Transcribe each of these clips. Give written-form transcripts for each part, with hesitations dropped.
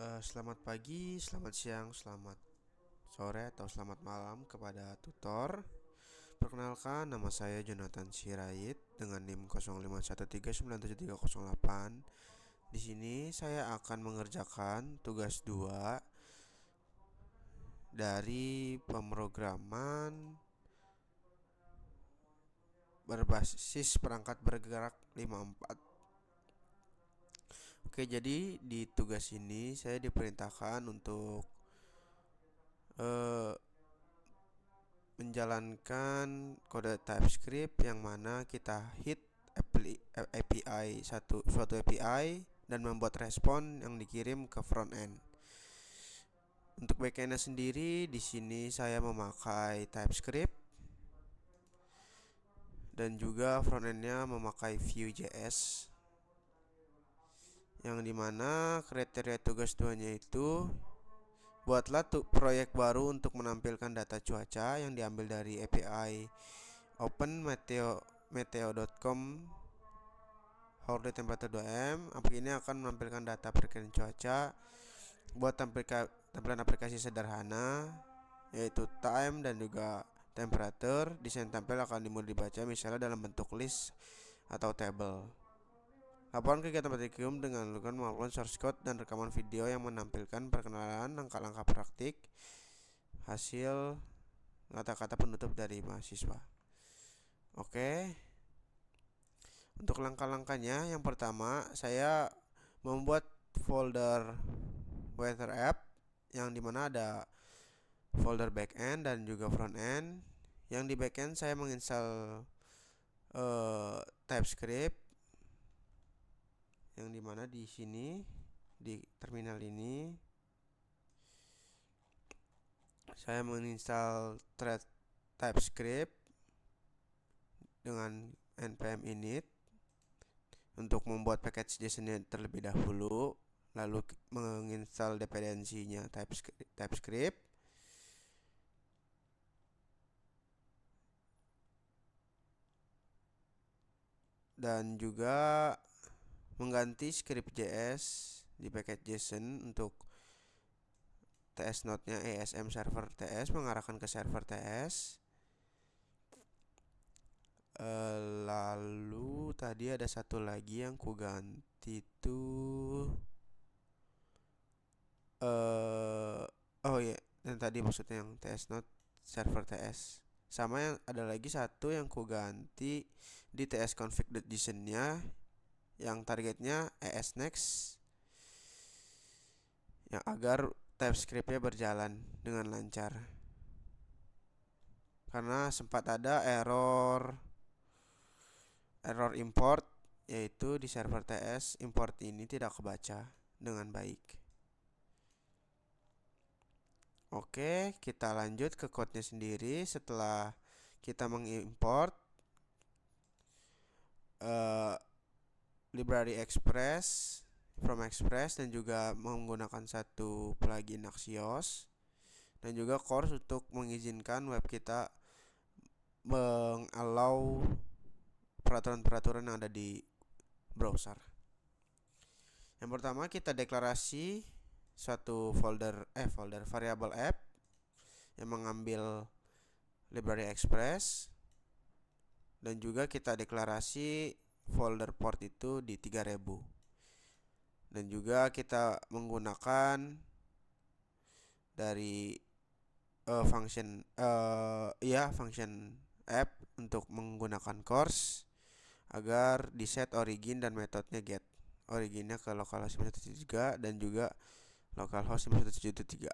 Selamat pagi, selamat siang, selamat sore, atau selamat malam kepada tutor. Perkenalkan, nama saya Jonathan Sirait dengan NIM 05139738. Di sini saya akan mengerjakan tugas 2 dari pemrograman berbasis perangkat bergerak 54. Oke, jadi di tugas ini saya diperintahkan untuk menjalankan kode TypeScript yang mana kita hit API suatu API dan membuat respon yang dikirim ke front end. Untuk backendnya sendiri, di sini saya memakai TypeScript dan juga frontendnya memakai Vue.js, yang dimana kriteria tugas 2-nya itu buatlah proyek baru untuk menampilkan data cuaca yang diambil dari API open.meteo.com horde temperature 2M. API ini akan menampilkan data perkiraan cuaca buat tampilan aplikasi sederhana, yaitu time dan juga temperature. Desain tampil akan dimulai dibaca misalnya dalam bentuk list atau table. Laporan kegiatan praktikum dengan melakukan source code dan rekaman video yang menampilkan perkenalan langkah-langkah praktik hasil kata-kata penutup dari mahasiswa. Oke. Untuk langkah-langkahnya, yang pertama saya membuat folder weather app yang dimana ada folder backend dan juga frontend. Yang di backend saya menginstal TypeScript, yang dimana di sini di terminal ini saya menginstal TypeScript dengan npm init untuk membuat package JSON-nya terlebih dahulu, lalu menginstal dependensinya TypeScript. Dan juga mengganti script.js di package JSON untuk TS node-nya ESM server TS mengarahkan ke server TS. Lalu tadi ada satu lagi yang ku ganti tuh oh ya, dan tadi maksudnya yang TS node server TS. Sama yang ada lagi satu yang ku ganti di tsconfig.json-nya yang targetnya ESNext, yang agar TypeScript-nya berjalan dengan lancar. Karena sempat ada error import, yaitu di server TS import ini tidak kebaca dengan baik. Oke, kita lanjut ke code-nya sendiri. Setelah kita mengimport library Express from Express dan juga menggunakan satu plugin Axios dan juga course untuk mengizinkan web kita mengallow peraturan-peraturan yang ada di browser. Yang pertama kita deklarasi suatu folder variable app yang mengambil library Express, dan juga kita deklarasi folder port itu di 3000. Dan juga kita menggunakan dari function app untuk menggunakan course agar di set origin dan metodenya get originnya ke localhost 5.1.3 dan juga localhost 5.1.7.3.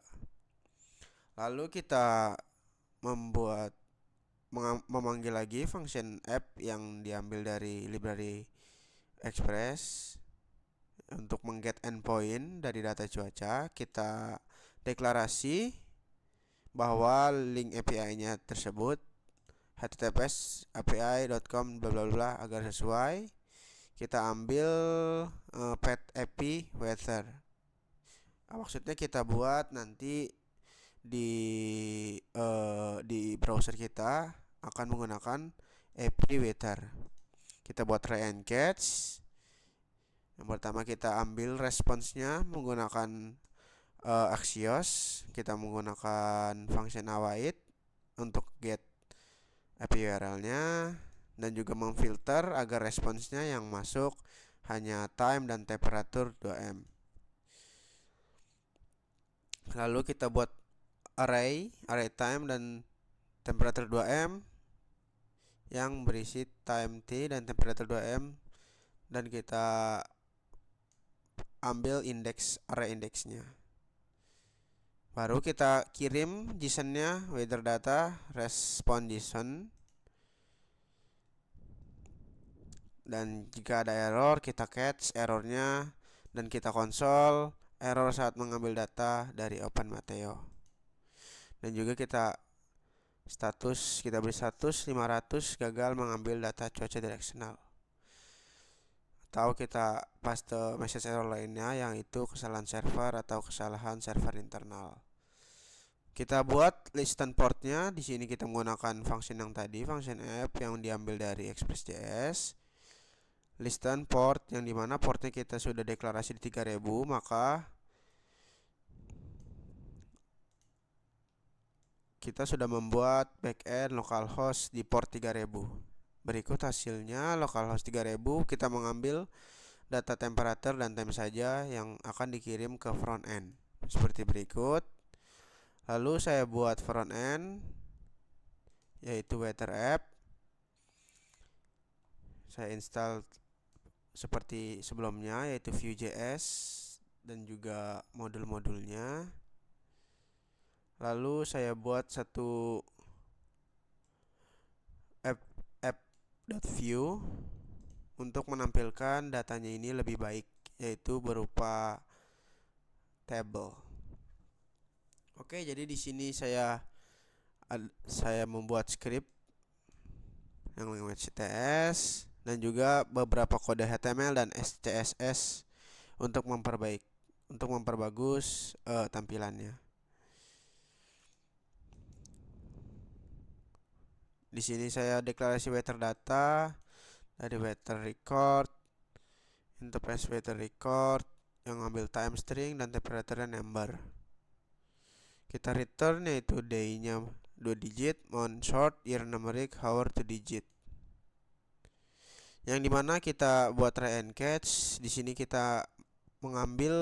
Lalu kita memanggil lagi function app yang diambil dari library Express untuk mengget endpoint dari data cuaca. Kita deklarasi bahwa link API-nya tersebut https api.com bla bla bla agar sesuai. Kita ambil pet api weather. Maksudnya kita buat nanti di browser kita akan menggunakan api weather. Kita buat try and catch. Yang pertama kita ambil responsnya menggunakan Axios, kita menggunakan function await untuk get API URL-nya dan juga memfilter agar responsnya yang masuk hanya time dan temperatur 2M. Lalu kita buat array time dan temperatur 2M yang berisi time T dan temperatur 2M, dan kita ambil array indeksnya. Baru kita kirim JSON-nya, weather data respond JSON. Dan jika ada error, kita catch errornya dan kita konsol error saat mengambil data dari OpenMateo. Dan juga kita beri status 500 gagal mengambil data cuaca direksional. Atau kita paste message error lainnya, yang itu kesalahan server atau kesalahan server internal. Kita buat listen portnya. Di sini kita menggunakan function yang tadi, function app yang diambil dari Express.js. Listen port yang dimana portnya kita sudah deklarasi di 3000, maka kita sudah membuat backend localhost di port 3000. Berikut hasilnya. Localhost 3000, kita mengambil data temperatur dan time saja yang akan dikirim ke front end seperti berikut. Lalu saya buat front end, yaitu weather app. Saya install seperti sebelumnya, yaitu Vue.js dan juga modul-modulnya. Lalu saya buat satu app.view untuk menampilkan datanya ini lebih baik, yaitu berupa table. Oke, jadi di sini saya membuat script yang language CSS dan juga beberapa kode HTML dan CSS untuk memperbagus tampilannya. Di sini saya deklarasi weather data dari weather record, interface weather record yang ambil time string dan temperature number. Kita return yaitu day-nya 2 digit, month short, year numeric, hour 2 digit. Yang dimana kita buat try and catch. Di sini kita mengambil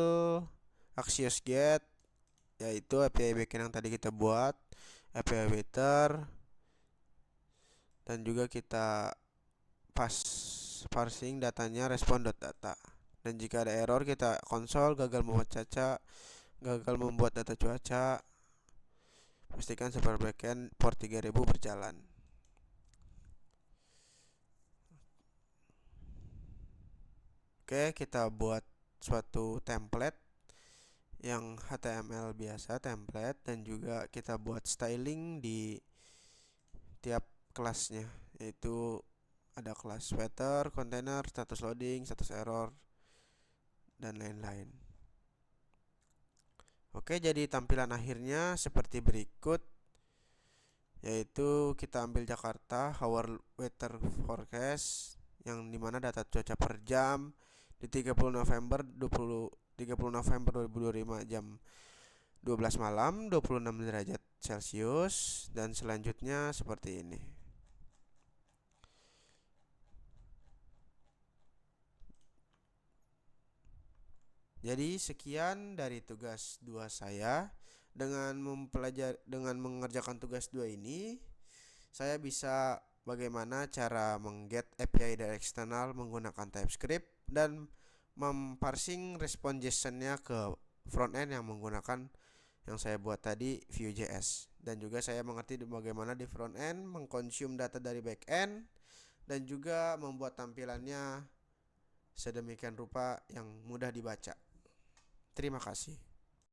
Axios get, yaitu API backend yang tadi kita buat, API waiter, dan juga kita parsing datanya respond.data. Dan jika ada error, kita konsol gagal membuat data cuaca. Pastikan server backend port 3000 berjalan. Oke, kita buat suatu template yang HTML biasa, template, dan juga kita buat styling di tiap kelasnya, yaitu ada kelas weather, container, status loading, status error, dan lain-lain. Oke, jadi tampilan akhirnya seperti berikut, yaitu kita ambil Jakarta hour weather forecast, yang dimana data cuaca per jam di 30 November 2025 jam 12 malam 26 derajat Celcius, dan selanjutnya seperti ini. Jadi sekian dari tugas 2 saya. Dengan mengerjakan tugas 2 ini, saya bisa bagaimana cara mengget API dari eksternal menggunakan TypeScript dan memparsing respon JSON-nya ke frontend yang menggunakan yang saya buat tadi, Vue.js. Dan juga saya mengerti bagaimana di frontend mengkonsum data dari backend dan juga membuat tampilannya sedemikian rupa yang mudah dibaca. Terima kasih.